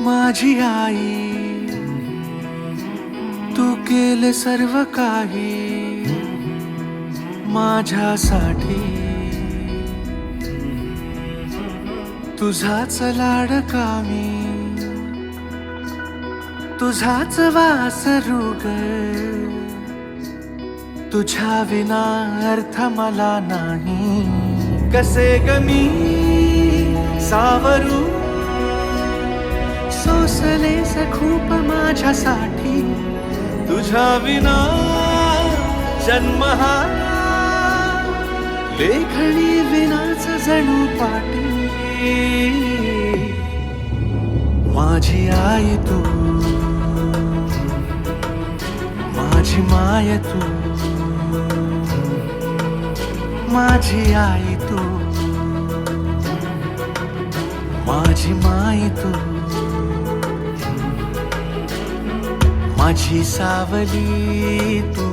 माझी आई, तू केले सर्व काही माझ्यासाठी. तुझाच लाडका मी, तुझाच वासरूग, तुझ्या विना अर्थ मला नाही. कसे ग मी सावरू, सोसलेस खूप माझ्यासाठी. तुझ्या विना जन्म हा लेखणी विनाच जणू पाटी. माझी आई तू, माझी माय तू, माझी आई तू, माझी माय तू, माझी सावली तू,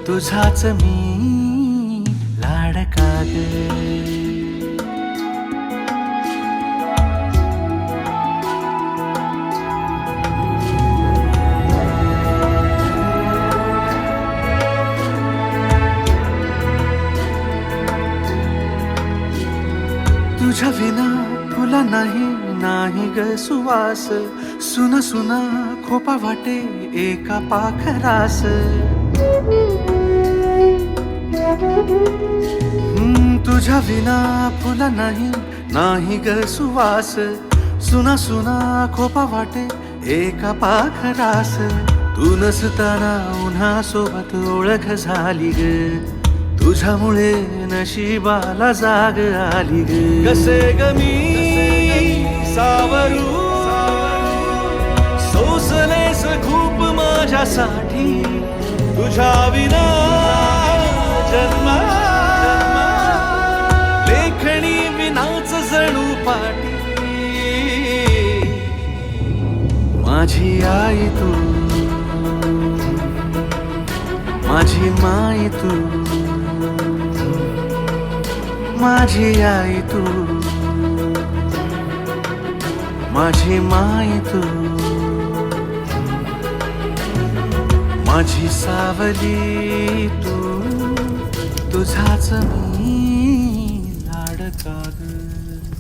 तुझाच मी लाडका ग. तुझ्या विना फुला नाही नाही ग सुवास. सुना सुना खोपा वाटे एका पाखरास. तुझ्या विना फुला नाही नाही ग सुवास. सुना सुना खोपा वाटे एका पाखरास. तू नसताना उन्हासोबत ओळख झाली ग. तुझ्यामुळे नशिबाला जाग आली ग. कसे ग मी सावरू, सोसलेस खूप माझ्यासाठी. तुझ्या विना जन्म लेखणी विनाच जणू पाटी. माझी आई तू, माझी माय तू, माझी आई तू, माझी माय तू, माझी सावली तू, तुझाच मी लाडका ग.